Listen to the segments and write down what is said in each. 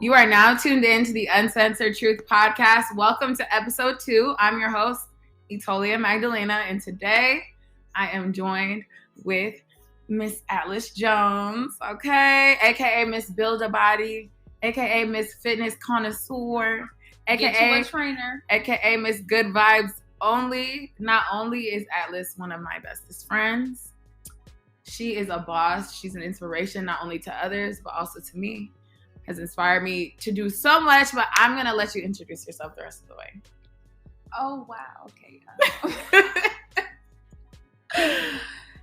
You are now tuned in to the Uncensored Truth podcast. Welcome to episode 2. I'm your host, Etolia and Magdalena, and today I am joined with Miss Atlas Jones, okay? AKA Miss Build a Body, AKA Miss Fitness Connoisseur, AKA trainer, AKA Miss Good Vibes Only. Not only is Atlas one of my bestest friends, she is a boss. She's an inspiration not only to others, but also to me. Has inspired me to do so much, but I'm going to let you introduce yourself the rest of the way. Oh, wow. Okay.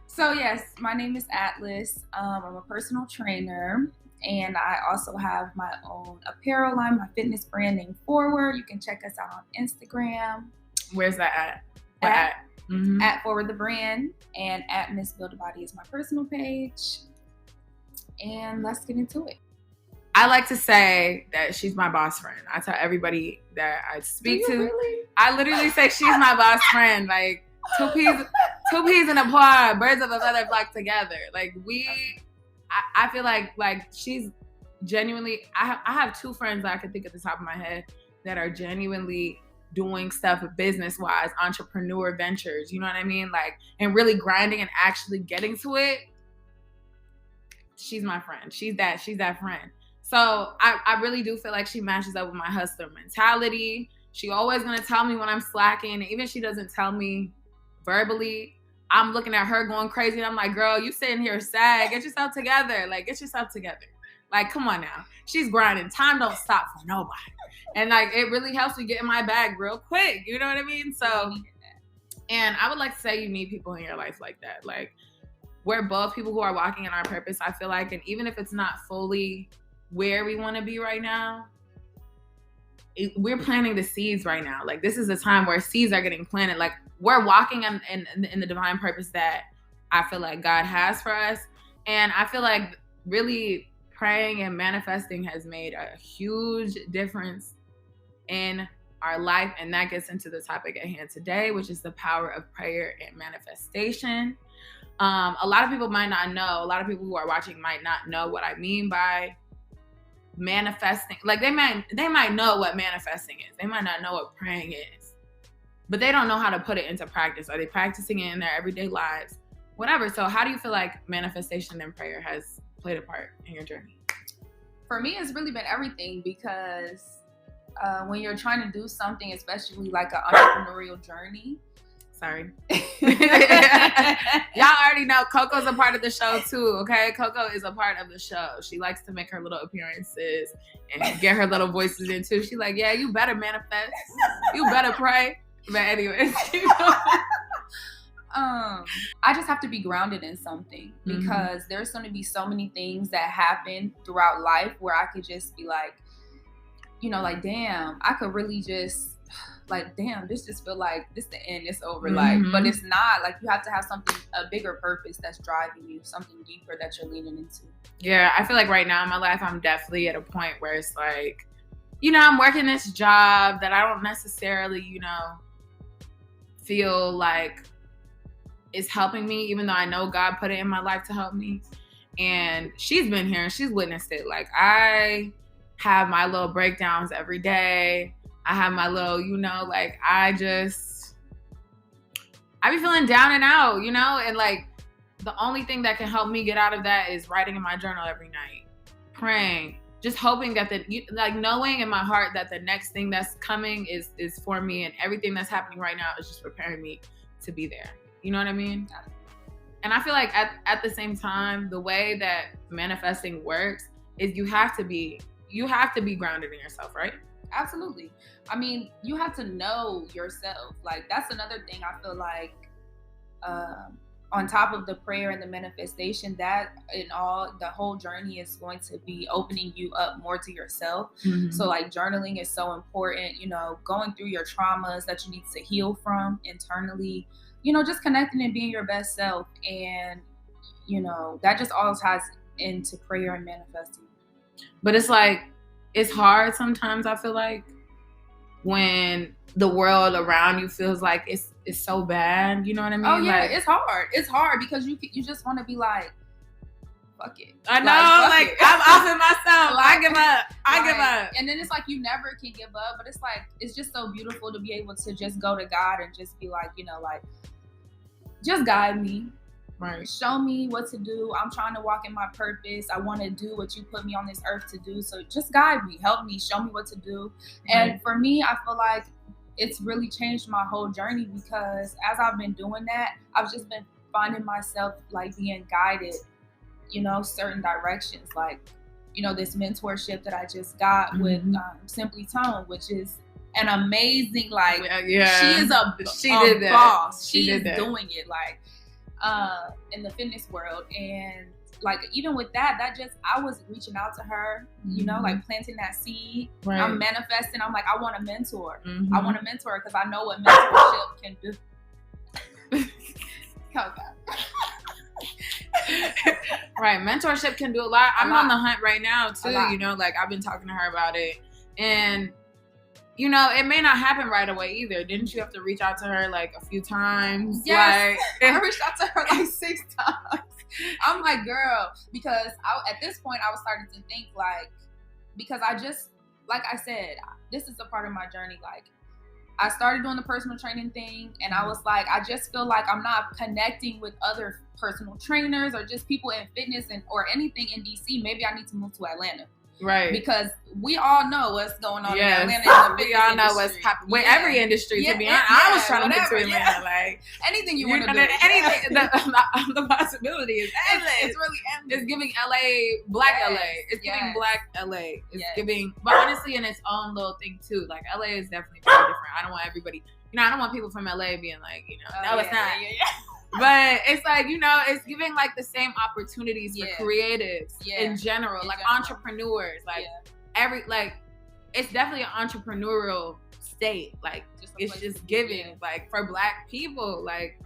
So, yes, my name is Atlas. I'm a personal trainer, and I also have my own apparel line, my fitness brand named Forward. You can check us out on Instagram. Where's that at? At Forward the Brand, and at Miss Build a Body is my personal page. And let's get into it. I like to say that she's my boss friend. I tell everybody that I speak to. Really? I literally say she's my boss friend. Like two peas in a pod, birds of a feather flock together. Like I feel like she's genuinely. I have two friends that I can think at the top of my head that are genuinely doing stuff business wise, entrepreneur ventures. You know what I mean? Like, and really grinding and actually getting to it. She's my friend. She's that friend. So I really do feel like she matches up with my hustler mentality. She always going to tell me when I'm slacking. And even if she doesn't tell me verbally, I'm looking at her going crazy. And I'm like, girl, you sitting here sad. Get yourself together. Like, get yourself together. Like, come on now. She's grinding. Time don't stop for nobody. And like, it really helps me get in my bag real quick. You know what I mean? So, and I would like to say you need people in your life like that. Like, we're both people who are walking in our purpose, I feel like. And even if it's not fully where we want to be right now, we're planting the seeds right now. Like, this is a time where seeds are getting planted. Like, we're walking in the divine purpose that I feel like God has for us. And I feel like really praying and manifesting has made a huge difference in our life. And that gets into the topic at hand today, which is the power of prayer and manifestation. A lot of people might not know. A lot of people who are watching might not know what I mean by manifesting. Like, they might know what manifesting is. They might not know what praying is, but they don't know how to put it into practice. Are they practicing it in their everyday lives? Whatever. So how do you feel like manifestation and prayer has played a part in your journey? For me, it's really been everything, because when you're trying to do something, especially like an entrepreneurial journey. Sorry. Y'all already know Coco's a part of the show too, okay? Coco is a part of the show. She likes to make her little appearances and get her little voices in too. She's like, yeah, you better manifest. You better pray. But anyways, I just have to be grounded in something, because there's going to be so many things that happen throughout life where I could just be like, you know, like, damn, I could really just like, damn, this just feel like this the end, it's over. Like, but it's not. Like, you have to have something, a bigger purpose that's driving you, something deeper that you're leaning into. Yeah, I feel like right now in my life, I'm definitely at a point where it's like, you know, I'm working this job that I don't necessarily, you know, feel like is helping me, even though I know God put it in my life to help me. And she's been here and she's witnessed it. Like, I have my little breakdowns every day. I have my little, you know, like, I be feeling down and out, you know? And like, the only thing that can help me get out of that is writing in my journal every night, praying, just hoping that knowing in my heart that the next thing that's coming is for me, and everything that's happening right now is just preparing me to be there. You know what I mean? And I feel like at the same time, the way that manifesting works is you have to be grounded in yourself, right? Absolutely. I mean, you have to know yourself. Like, that's another thing I feel like, on top of the prayer and the manifestation, that in all, the whole journey is going to be opening you up more to yourself. So like, journaling is so important, you know, going through your traumas that you need to heal from internally, you know, just connecting and being your best self. And, you know, that just all ties into prayer and manifesting. But it's like, it's hard sometimes, I feel like, when the world around you feels like it's so bad. You know what I mean? Oh yeah, like, it's hard. It's hard because you just want to be like, fuck it. I know, like I'm off it myself. Like, I give up. I give up. And then it's like you never can give up, but it's like it's just so beautiful to be able to just go to God and just be like, you know, like just guide me. Right. Show me what to do. I'm trying to walk in my purpose. I want to do what you put me on this earth to do. So just guide me, help me, show me what to do. Right. And for me, I feel like it's really changed my whole journey because as I've been doing that, I've just been finding myself like being guided, you know, certain directions. Like, you know, this mentorship that I just got with Simply Tone, which is an amazing, like, she is a boss. She is doing it, like, in the fitness world. And like, even with that just, I was reaching out to her, you know, like planting that seed. Right. I'm manifesting. I'm like, I want a mentor. I want a mentor because I know what mentorship can do. Right, mentorship can do a lot. I'm on the hunt right now too, you know, like I've been talking to her about it, and you know, it may not happen right away either. Didn't you have to reach out to her like a few times? Yes, like, I reached out to her like 6 times. I'm like, girl, because at this point I was starting to think like, because I just, like I said, this is a part of my journey. Like, I started doing the personal training thing, and I was like, I just feel like I'm not connecting with other personal trainers or just people in fitness or anything in DC. Maybe I need to move to Atlanta. Right. Because we all know what's going on in Atlanta. We all know what's happening with every industry, to be honest. I was trying to move to Atlanta. Like, anything you want to do. Anything. The possibility is endless. It's really endless. It's giving LA, black LA. It's giving black LA. It's giving, but honestly, in its own little thing too. Like, LA is definitely very different. I don't want everybody, you know, I don't want people from LA being like, you know, no, it's not. But it's like, you know, it's giving like the same opportunities for creatives in general, like entrepreneurs, like it's definitely an entrepreneurial state. Like, it's just giving, like, for black people, like,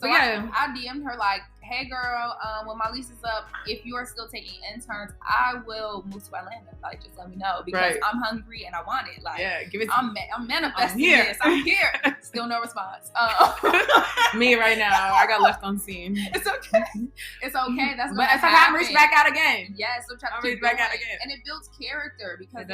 So I DM'd her like, hey girl, when my lease is up, if you are still taking interns, I will move to Atlanta. Like, just let me know because I'm hungry and I want it. Like, give it. I'm manifesting this. I'm here. Still no response. Me right now, I got left on scene. It's okay. It's okay. That's but it's okay. I'm reach back out again. Yes, I'm reach back out again, and it builds character because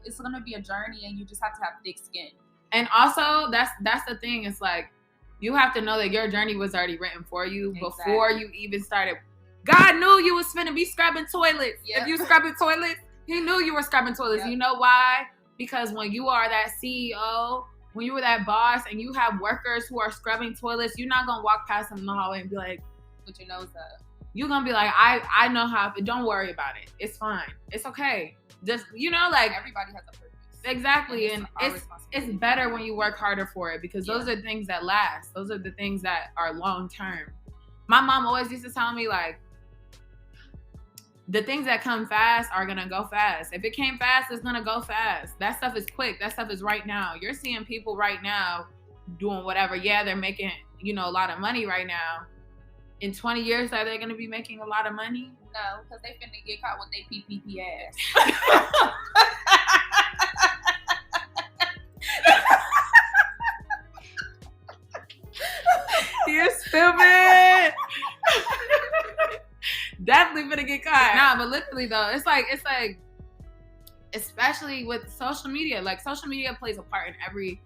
it's gonna be a journey, and you just have to have thick skin. And also, that's the thing. It's like, you have to know that your journey was already written for you before you even started. God knew you was finna be scrubbing toilets. Yep. If you scrubbing toilets, he knew you were scrubbing toilets. Yep. You know why? Because when you are that CEO, when you were that boss, and you have workers who are scrubbing toilets, you're not gonna walk past them in the hallway and be like, "Put your nose up." You're gonna be like, I know how. Don't worry about it. It's fine. It's okay. Just, you know, like, everybody has a purpose. Exactly, and it's better when you work harder for it, because those are things that last. Those are the things that are long term. My mom always used to tell me, like, the things that come fast are gonna go fast. If it came fast, it's gonna go fast. That stuff is quick. That stuff is right now. You're seeing people right now doing whatever. Yeah, they're making, you know, a lot of money right now. In 20 years, are they gonna be making a lot of money? No, because they finna get caught with their PPP ass. You're stupid. Definitely gonna get caught. Nah, but literally though, it's like, especially with social media, like, social media plays a part in every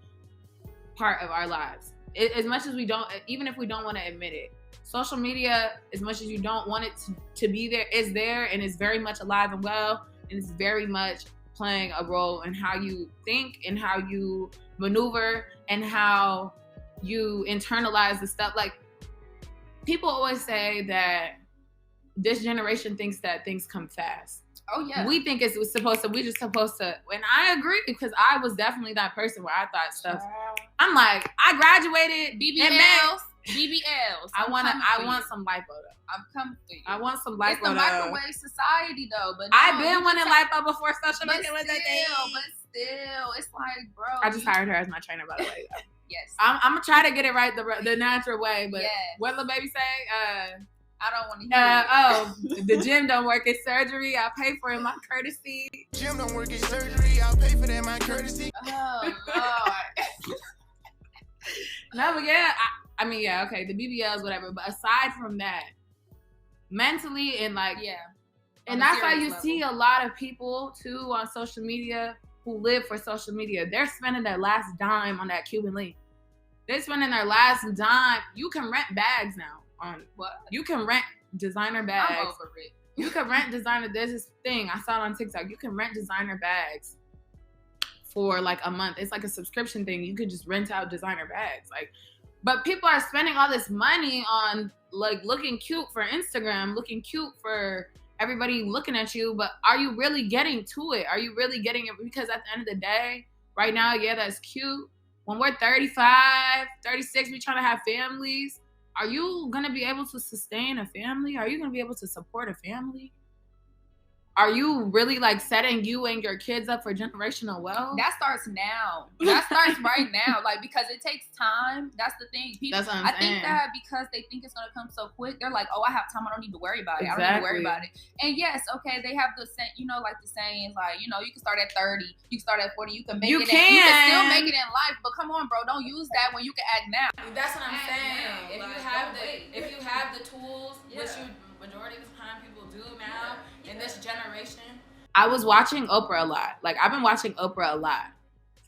part of our lives. As much as we don't, even if we don't want to admit it, social media, as much as you don't want it to be there, is there, and is very much alive and well, and it's very much playing a role in how you think and how you maneuver and how you internalize the stuff. Like, people always say that this generation thinks that things come fast. Oh yeah. We think we're just supposed to, and I agree, because I was definitely that person where I thought stuff. I'm like, I graduated BBLs. I want some lipo though. I'm coming for you. I want some lipo. It's the microwave society though, but I've been wanting lipo before social media was that thing. But still, it's like, bro. I just hired her as my trainer, by the way. Yes. I'm gonna try to get it right the natural way, but what the baby say? I don't want to hear it. The gym don't work, it's surgery. I'll pay for it, my courtesy. Gym don't work, it's surgery. I'll pay for that, my courtesy. Oh, Lord. No, but yeah, I mean, yeah, okay, the BBLs, whatever. But aside from that, mentally and like, yeah. And that's why you see a lot of people too on social media who live for social media. They're spending their last dime on that Cuban link. They're spending their last dime. You can rent bags now on what? You can rent designer bags. I'm over it. You can rent designer. There's this thing I saw it on TikTok. You can rent designer bags for like a month. It's like a subscription thing. You could just rent out designer bags. Like, but people are spending all this money on like looking cute for Instagram, looking cute for everybody looking at you. But are you really getting to it? Are you really getting it? Because at the end of the day, right now, yeah, that's cute. When we're 35, 36, we trying to have families. Are you going to be able to sustain a family? Are you going to be able to support a family? Are you really like setting you and your kids up for generational wealth? That starts now. That starts right now. Like, because it takes time. That's the thing. People, that's what I'm saying. think that because they think it's going to come so quick, they're like, oh, I have time. I don't need to worry about it. Exactly. I don't need to worry about it. And yes, okay, they have the, like the sayings, like, you can start at 30, you can start at 40, you can make you can still make it in life. But come on, bro, don't use that when you can act now. That's what I'm saying. If you have the tools, which you majority of the time people do now in this generation. I was watching Oprah a lot. Like, I've been watching Oprah a lot.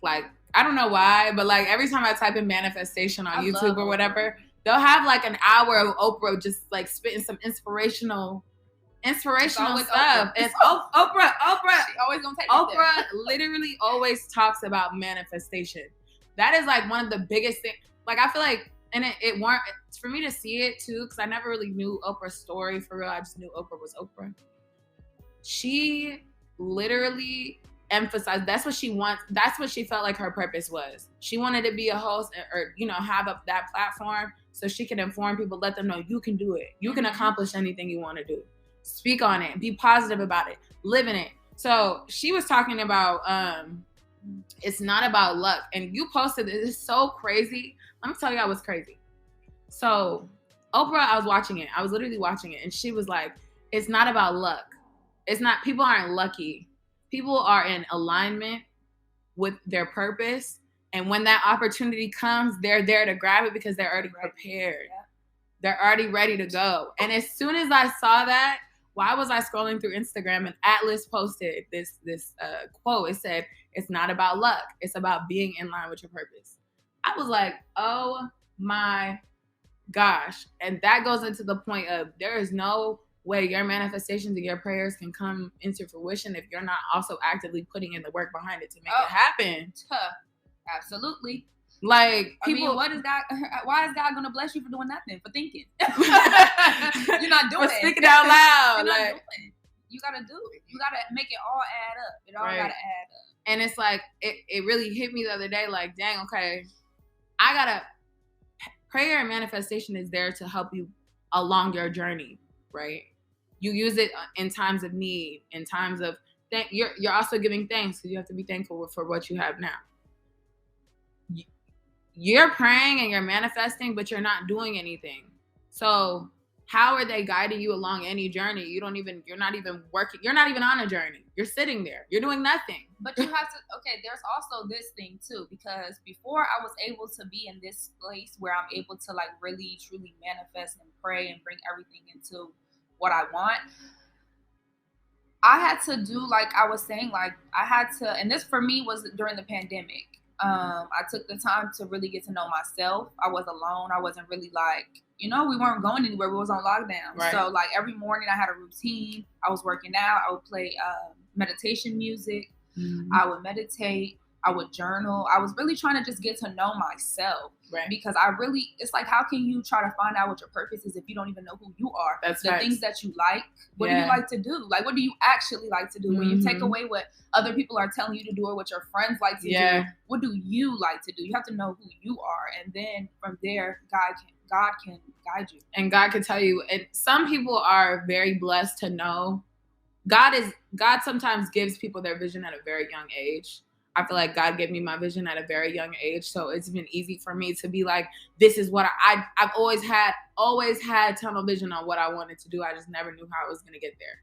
Like, I don't know why, but like every time I type in manifestation on YouTube or whatever, they'll have like an hour of Oprah just like spitting some inspirational stuff. And Oprah, she always gonna take Oprah literally always talks about manifestation. That is like one of the biggest things. Like, I feel like, and it weren't for me to see it too, because I never really knew Oprah's story for real. I just knew Oprah was Oprah. She literally emphasized that's what she wants. That's what she felt like her purpose was. She wanted to be a host or have that platform so she can inform people, let them know you can do it. You can accomplish anything you want to do. Speak on it. Be positive about it. Live in it. So she was talking about it's not about luck. And you posted it. It's so crazy. Let me tell you, I was crazy. So Oprah, I was watching it. I was literally watching it. And she was like, it's not about luck. It's not, people aren't lucky. People are in alignment with their purpose. And when that opportunity comes, they're there to grab it because they're already prepared. Yeah. They're already ready to go. And as soon as I saw that, why was I scrolling through Instagram and Atlas posted this quote? It said, it's not about luck. It's about being in line with your purpose. I was like, oh my gosh. And that goes into the point of there is no way your manifestations and your prayers can come into fruition if you're not also actively putting in the work behind it to make it happen. Absolutely. Like, people, why is God going to bless you for doing nothing? For thinking. You're not doing it. For speaking out loud. You're not doing it. You got to do it. You got to make it all add up. It all got to add up. And it's like, it really hit me the other day, like, dang, okay, prayer and manifestation is there to help you along your journey, right? You use it in times of need, in times of, you're also giving thanks because you have to be thankful for what you have now. You're praying and you're manifesting, but you're not doing anything. So how are they guiding you along any journey? You're not even working. You're not even on a journey. You're sitting there. You're doing nothing. But you have to, there's also this thing too, because before I was able to be in this place where I'm able to like really, truly manifest and pray and bring everything into what I want, I had to do, like I was saying, like I had to, and this for me was during the pandemic. I took the time to really get to know myself. I was alone. I wasn't really like, we weren't going anywhere. We was on lockdown. Right. So like every morning I had a routine. I was working out. I would play meditation music. Mm-hmm. I would meditate. I would journal. I was really trying to just get to know myself. Right. Because it's like, how can you try to find out what your purpose is if you don't even know who you are? That's the things that you like. What do you like to do? Like, what do you actually like to do? Mm-hmm. When you take away what other people are telling you to do or what your friends like to do, what do you like to do? You have to know who you are. And then from there, God can guide you. And God can tell you. And some people are very blessed to know. God sometimes gives people their vision at a very young age. I feel like God gave me my vision at a very young age. So it's been easy for me to be like, this is what I've always had tunnel vision on what I wanted to do. I just never knew how I was going to get there.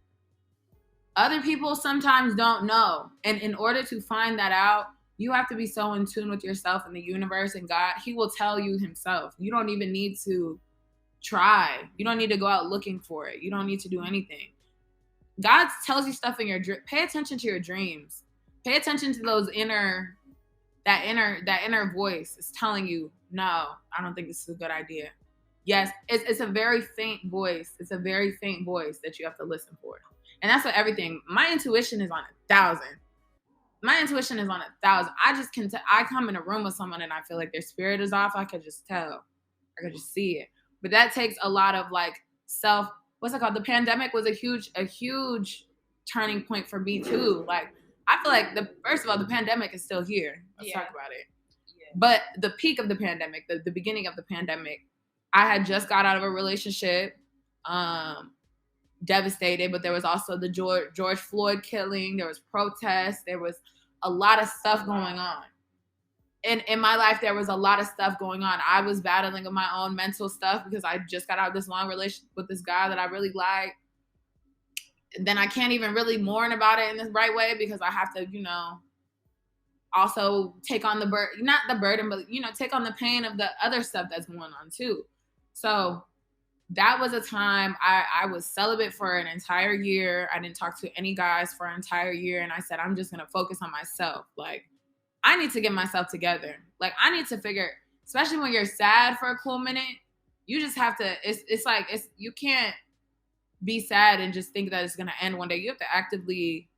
Other people sometimes don't know. And in order to find that out, you have to be so in tune with yourself and the universe and God. He will tell you himself. You don't even need to try. You don't need to go out looking for it. You don't need to do anything. God tells you stuff in your dream. Pay attention to your dreams. Pay attention to those that inner voice is telling you, no, I don't think this is a good idea. Yes, it's a very faint voice. It's a very faint voice that you have to listen for. And that's what everything. My intuition is on 1,000. My intuition is on 1,000. I just can I come in a room with someone and I feel like their spirit is off. I could just tell. I could just see it. But that takes a lot of like what's it called? The pandemic was a huge turning point for me too. Like, I feel like first of all, the pandemic is still here. Let's talk about it. Yeah. But the peak of the pandemic, the beginning of the pandemic, I had just got out of a relationship, devastated, but there was also the George Floyd killing. There was protests. There was a lot of stuff going on. And in my life, there was a lot of stuff going on. I was battling with my own mental stuff because I just got out of this long relationship with this guy that I really like. Then I can't even really mourn about it in the right way because I have to, also take on not the burden, but, take on the pain of the other stuff that's going on too. So that was a time I was celibate for an entire year. I didn't talk to any guys for an entire year. And I said, I'm just going to focus on myself. Like, I need to get myself together. Like, I need to figure, especially when you're sad for a cool minute, you just have to, you can't be sad and just think that it's going to end one day. You have to actively,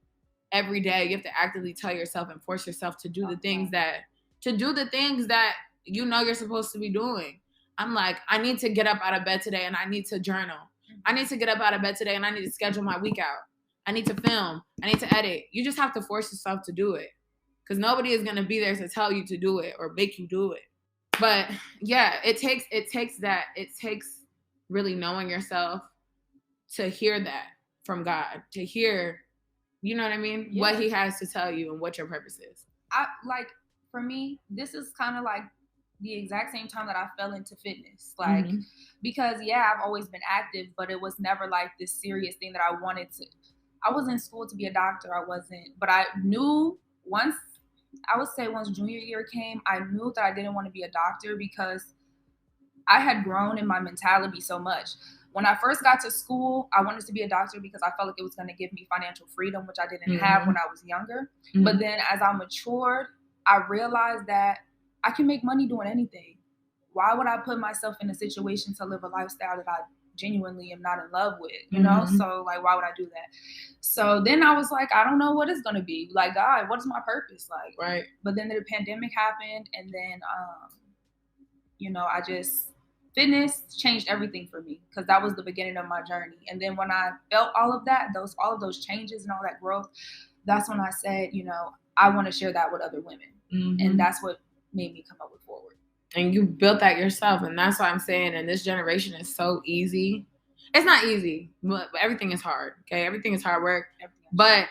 every day, you have to actively tell yourself and force yourself to do the things that you're supposed to be doing. I'm like, I need to get up out of bed today and I need to journal. I need to get up out of bed today and I need to schedule my week out. I need to film. I need to edit. You just have to force yourself to do it because nobody is going to be there to tell you to do it or make you do it. But yeah, it takes really knowing yourself to hear that from God, to hear, you know what I mean? Yeah. What he has to tell you and what your purpose is. For me, this is kind of like the exact same time that I fell into fitness. Like, because I've always been active, but it was never like this serious thing that I wanted to. I was in school to be a doctor. I wasn't, but I knew once junior year came, I knew that I didn't want to be a doctor because I had grown in my mentality so much. When I first got to school, I wanted to be a doctor because I felt like it was going to give me financial freedom, which I didn't have when I was younger. But then as I matured, I realized that I can make money doing anything. Why would I put myself in a situation to live a lifestyle that I genuinely am not in love with, you know? So like, why would I do that? So then I was like, I don't know what it's going to be. Like, God, what is my purpose? Like, right. But then the pandemic happened and then, fitness changed everything for me because that was the beginning of my journey. And then when I felt all of that, all of those changes and all that growth, that's when I said, I want to share that with other women. And that's what made me come up with Forward. And you built that yourself. And that's why I'm saying, and this generation is so easy. It's not easy, but everything is hard. Okay. Everything is hard work, but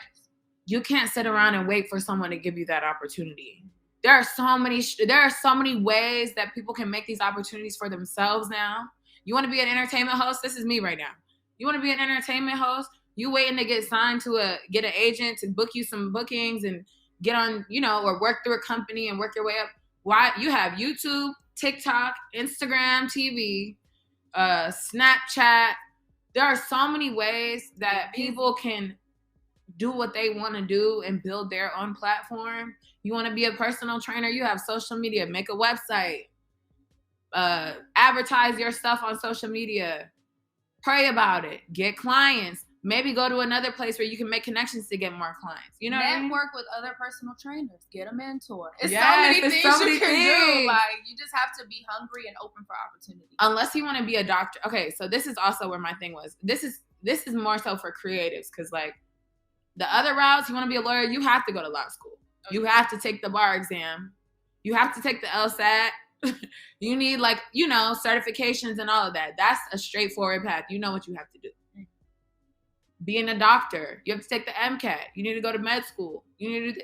you can't sit around and wait for someone to give you that opportunity. There are so many ways that people can make these opportunities for themselves now. You want to be an entertainment host? This is me right now. You want to be an entertainment host? You waiting to get signed to get an agent to book you some bookings and get on, or work through a company and work your way up. Why? You have YouTube, TikTok, Instagram, TV, Snapchat. There are so many ways that people can do what they want to do and build their own platform. You want to be a personal trainer? You have social media. Make a website. Advertise your stuff on social media. Pray about it. Get clients. Maybe go to another place where you can make connections to get more clients. You know what I mean? Network with other personal trainers. Get a mentor. It's so many things you can do. Like, you just have to be hungry and open for opportunity. Unless you want to be a doctor. Okay, so this is also where my thing was. This is more so for creatives because, like, the other routes, you want to be a lawyer, you have to go to law school. Okay. You have to take the bar exam. You have to take the LSAT. You need, certifications and all of that. That's a straightforward path. You know what you have to do. Being a doctor, you have to take the MCAT. You need to go to med school. You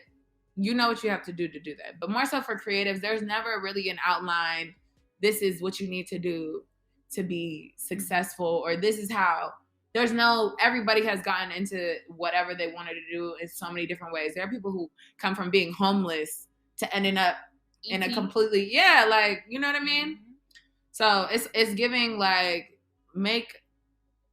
know what you have to do that. But more so for creatives, there's never really an outline. This is what you need to do to be successful, or this is how. Everybody has gotten into whatever they wanted to do in so many different ways. There are people who come from being homeless to ending up in a completely, you know what I mean? So it's giving, like, make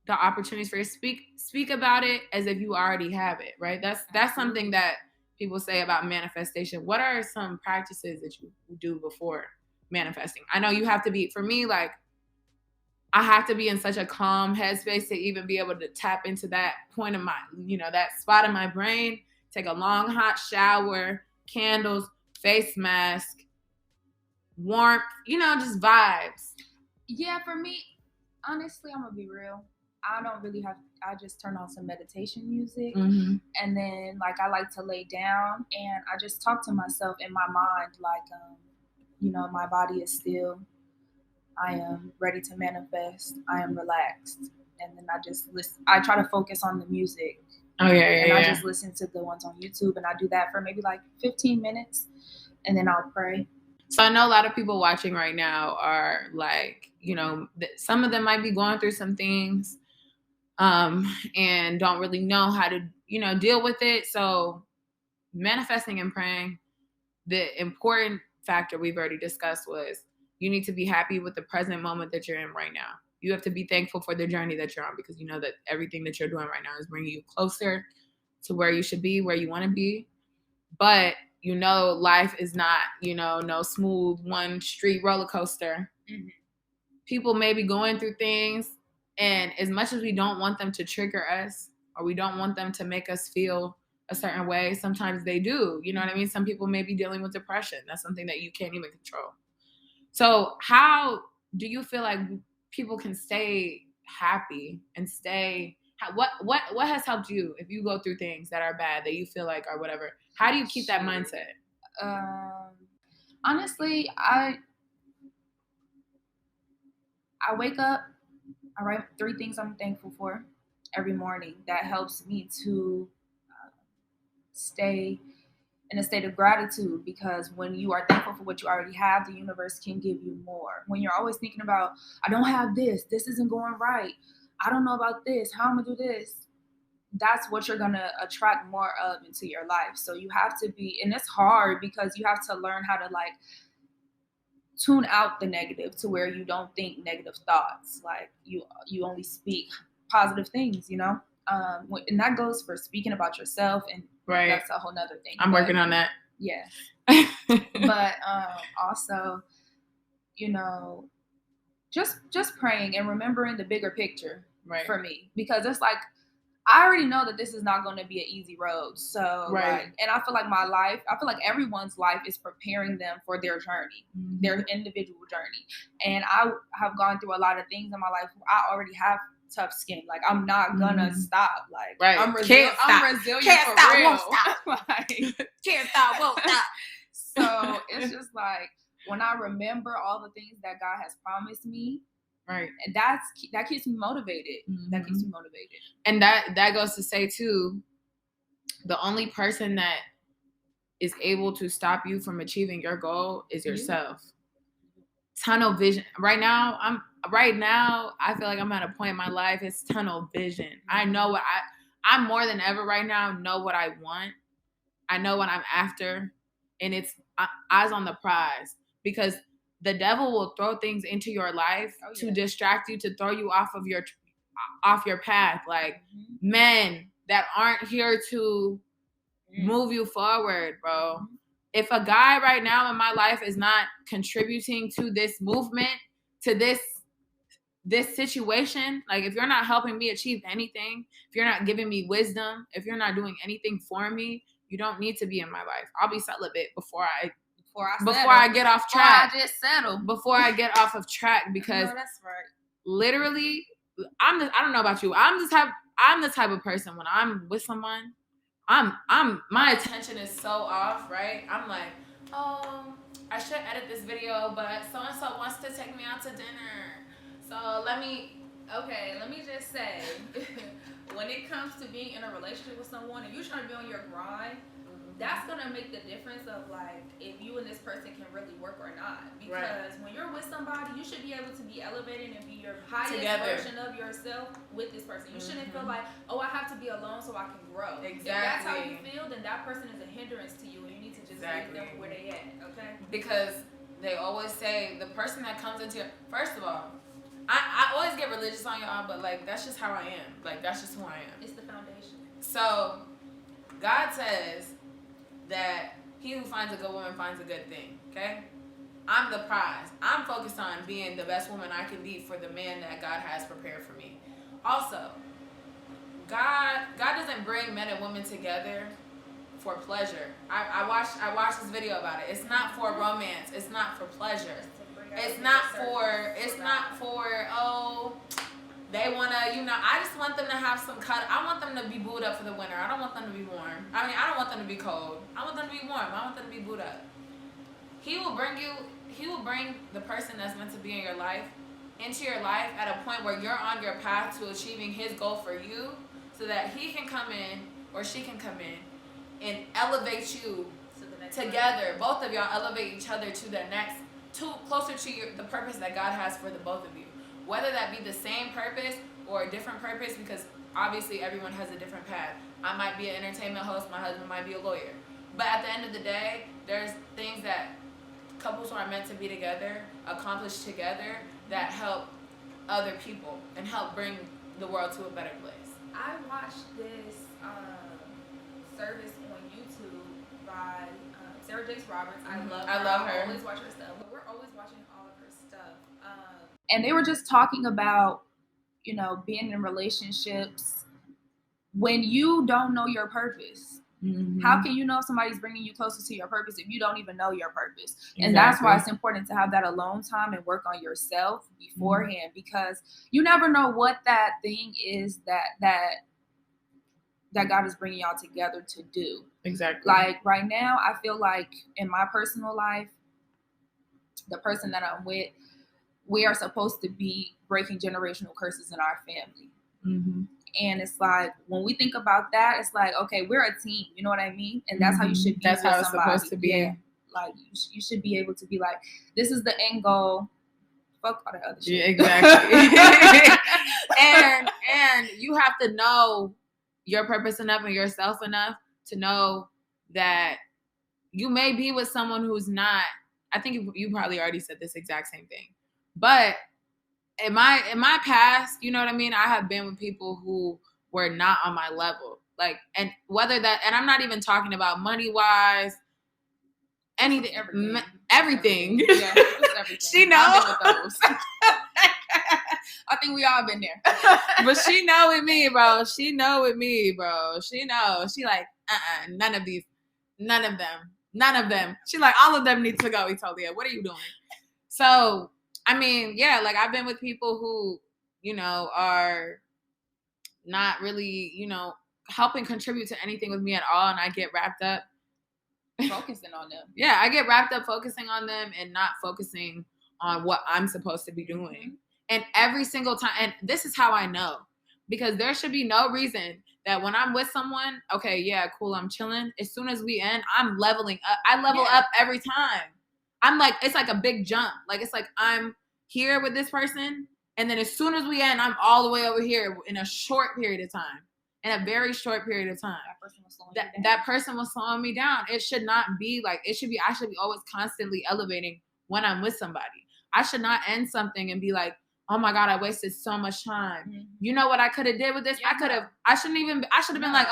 the opportunities for you. Speak about it as if you already have it, right? That's something that people say about manifestation. What are some practices that you do before manifesting? I know you have to be, for me, like, I have to be in such a calm headspace to even be able to tap into that point of my, that spot in my brain, take a long hot shower, candles, face mask, warmth, just vibes. Yeah, for me, honestly, I'm gonna be real. I don't really I just turn on some meditation music, Mm-hmm. and then like I like to lay down and I just talk to myself in my mind, like, my body is still. I am ready to manifest. I am relaxed, and then I just listen. I try to focus on the music. Oh yeah, and I just listen to the ones on YouTube, and I do that for maybe like 15 minutes, and then I'll pray. So I know a lot of people watching right now are like, some of them might be going through some things, and don't really know how to, deal with it. So manifesting and praying, the important factor we've already discussed was you need to be happy with the present moment that you're in right now. You have to be thankful for the journey that you're on, because you know that everything that you're doing right now is bringing you closer to where you should be, where you want to be. But life is not, no smooth one street roller coaster. Mm-hmm. People may be going through things, and as much as we don't want them to trigger us, or we don't want them to make us feel a certain way, sometimes they do. You know what I mean? Some people may be dealing with depression. That's something that you can't even control. So how do you feel like people can stay happy and what has helped you if you go through things that are bad, that you feel like, or whatever? How do you keep that mindset? Honestly, I wake up, I write 3 things I'm thankful for every morning. That helps me to stay in a state of gratitude, because when you are thankful for what you already have, the universe can give you more. When you're always thinking about, I don't have this isn't going right, I don't know about this, how I'm gonna do this, that's what you're gonna attract more of into your life. So you have to be, and it's hard because you have to learn how to like tune out the negative to where you don't think negative thoughts. Like you only speak positive things, and that goes for speaking about yourself, and right. That's a whole nother thing. I'm working on that. Yeah. But also, just praying and remembering the bigger picture, right, for me, because it's like I already know that this is not going to be an easy road. So, right. And I feel like everyone's life is preparing them for their journey, mm-hmm. their individual journey. And I have gone through a lot of things in my life. I already have tough skin. Like, I'm not gonna stop. Like, right. I'm resilient. Can't for stop, real. Won't stop. Like, can't stop, won't stop. So it's just like, when I remember all the things that God has promised me, right, and that keeps me motivated. Mm-hmm. That keeps me motivated. And that goes to say too, the only person that is able to stop you from achieving your goal is yourself. Tunnel vision. Right now, I feel like I'm at a point in my life, it's tunnel vision. I know what I'm more than ever right now, know what I want. I know what I'm after, and it's eyes on the prize, because the devil will throw things into your life to distract you, to throw you off your path. Like, mm-hmm. men that aren't here to move you forward, bro. Mm-hmm. If a guy right now in my life is not contributing to this movement, to this situation, like, if you're not helping me achieve anything, if you're not giving me wisdom, if you're not doing anything for me, you don't need to be in my life. I'll be celibate before I get och track. Before I just settle. Before I get off of track, because that's right. Literally, I don't know about you. I'm the type of person, when I'm with someone, my attention is so off, right? I'm like, I should edit this video, but so-and-so wants to take me out to dinner. So let me just say, when it comes to being in a relationship with someone and you're trying to be on your grind, that's going to make the difference of, like, if you and this person can really work or not. Because when you're with somebody, you should be able to be elevated and be your highest version of yourself with this person. You shouldn't feel like, I have to be alone so I can grow. Exactly. If that's how you feel, then that person is a hindrance to you, and you need to just leave them where they at, okay? Because they always say the person that comes into your... First of all, I always get religious on y'all, but like that's just how I am. Like that's just who I am. It's the foundation. So God says that he who finds a good woman finds a good thing. Okay, I'm the prize. I'm focused on being the best woman I can be for the man that God has prepared for me. Also, God doesn't bring men and women together for pleasure. I watched this video about it. It's not for romance. It's not for pleasure. It's not for oh, they wanna, I just want them to have some I want them to be booed up for the winter. I don't want them to be warm. I mean, I don't want them to be cold. I want them to be warm. I want them to be booed up. He will bring the person that's meant to be in your life into your life at a point where you're on your path to achieving his goal for you, so that he can come in or she can come in and elevate you together. Both of y'all elevate each other to the next, closer to the purpose that God has for the both of you. Whether that be the same purpose or a different purpose, because obviously everyone has a different path. I might be an entertainment host, my husband might be a lawyer. But at the end of the day, there's things that couples who are meant to be together accomplish together that help other people and help bring the world to a better place. I watched this service on YouTube by Sarah Jakes Roberts. Mm-hmm. I love her. her. I always watch her stuff. But we're always watching all of her stuff. And they were just talking about, being in relationships when you don't know your purpose. Mm-hmm. How can you know if somebody's bringing you closer to your purpose if you don't even know your purpose? Exactly. And that's why it's important to have that alone time and work on yourself beforehand, because you never know what that thing is that God is bringing y'all together to do. Exactly. Like right now, I feel like in my personal life, the person that I'm with, we are supposed to be breaking generational curses in our family. Mm-hmm. And it's like, when we think about that, it's like, okay, we're a team. You know what I mean? And that's how you should be. That's how it's supposed to be. Yeah. Like, you should be able to be like, this is the end goal. Fuck all that other shit. Yeah, exactly. and you have to know your purpose enough and yourself enough to know that you may be with someone who's not. I think you probably already said this exact same thing. But in my past, you know what I mean? I have been with people who were not on my level. Like, and whether that, and I'm not even talking about money wise, anything, everything. Yeah, everything. She knows. I've been with those. I think we all been there. But she know with me, bro. She know. She like, none of them. She like, all of them need to go, Etolia. What are you doing? So, I mean, yeah, like I've been with people who, are not really, helping contribute to anything with me at all. And I get wrapped up focusing on them. Yeah, I get wrapped up focusing on them and not focusing on what I'm supposed to be doing. Mm-hmm. And every single time, and this is how I know, because there should be no reason that when I'm with someone, okay, yeah, cool, I'm chilling. As soon as we end, I'm leveling up. I level up every time. I'm like, it's like a big jump. Like, it's like I'm here with this person, and then as soon as we end, I'm all the way over here in a short period of time. In a very short period of time. That person was slowing me down. It should not be like, I should be always constantly elevating when I'm with somebody. I should not end something and be like, oh my God, I wasted so much time. Mm-hmm. You know what I could have did with this? Yeah. I should have been like,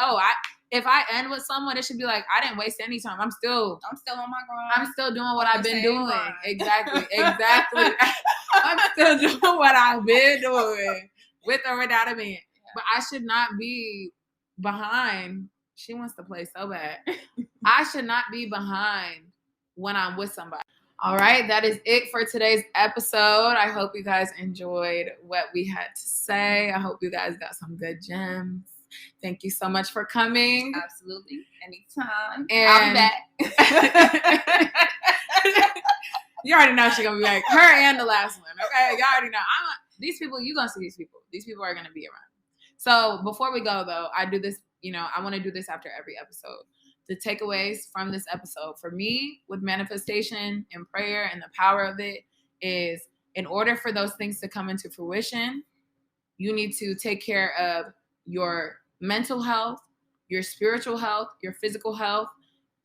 if I end with someone, it should be like, I didn't waste any time. I'm still on my grind. I'm still doing what I've been doing. Grind. Exactly. I'm still doing what I've been doing with or without a man. Yeah. But I should not be behind. She wants to play so bad. I should not be behind when I'm with somebody. All right, that is it for today's episode. I hope you guys enjoyed what we had to say. I hope you guys got some good gems. Thank you so much for coming. Absolutely. Anytime. And I'll be back. You already know she's going to be like, her and the last one. Okay, you already know. These people, you're going to see these people. These people are going to be around. So before we go, though, I do this, I want to do this after every episode. The takeaways from this episode for me with manifestation and prayer and the power of it is, in order for those things to come into fruition, you need to take care of your mental health, your spiritual health, your physical health.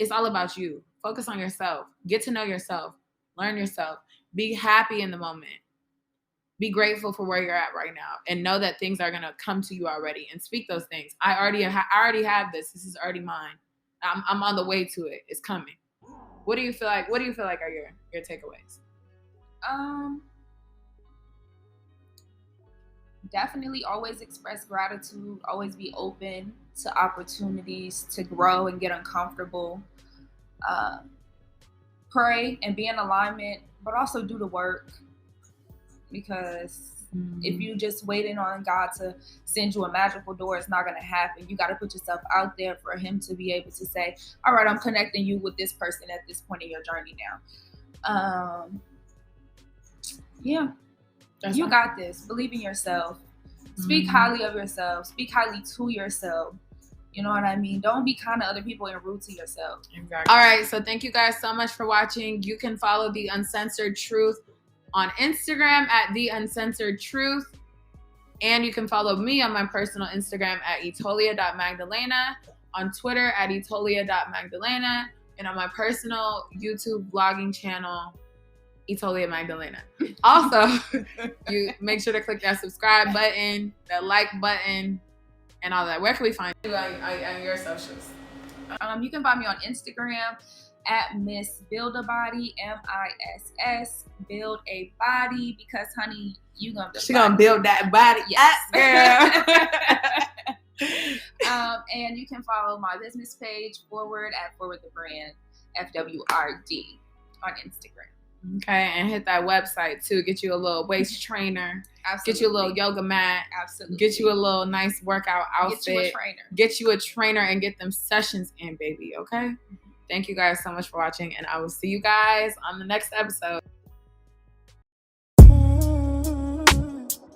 It's all about you. Focus on yourself. Get to know yourself. Learn yourself. Be happy in the moment. be grateful for where you're at right now, and know that things are gonna come to you already, and speak those things. I already have this. This is already mine. I'm on the way to it. It's coming. What do you feel like? What do you feel like are your takeaways? Definitely always express gratitude. Always be open to opportunities to grow and get uncomfortable. Pray and be in alignment, but also do the work. Because if you just waiting on God to send you a magical door, it's not going to happen. You got to put yourself out there for him to be able to say, all right, I'm connecting you with this person at this point in your journey now. Yeah. You got this. Believe in yourself. Speak highly of yourself. Speak highly to yourself. You know what I mean? Don't be kind to other people and rude to yourself. Exactly. All right. So thank you guys so much for watching. You can follow The Uncensored Truth on Instagram at The Uncensored Truth. And you can follow me on my personal Instagram at Etolia.Magdalena, on Twitter at Etolia.Magdalena, and on my personal YouTube vlogging channel, Etolia Magdalena. Also, you make sure to click that subscribe button, that like button, and all that. Where can we find you on your socials? You can find me on Instagram at Miss Build a Body, MISS Build a Body, because honey, she gonna build that body. Yes, girl. And you can follow my business page Forward the Brand FWRD on Instagram. Okay, and hit that website too. Get you a little waist trainer. Absolutely. Get you a little yoga mat. Absolutely. Get you a little nice workout outfit. Get you a trainer. Get you a trainer and get them sessions in, baby. Okay. Thank you guys so much for watching, and I will see you guys on the next episode.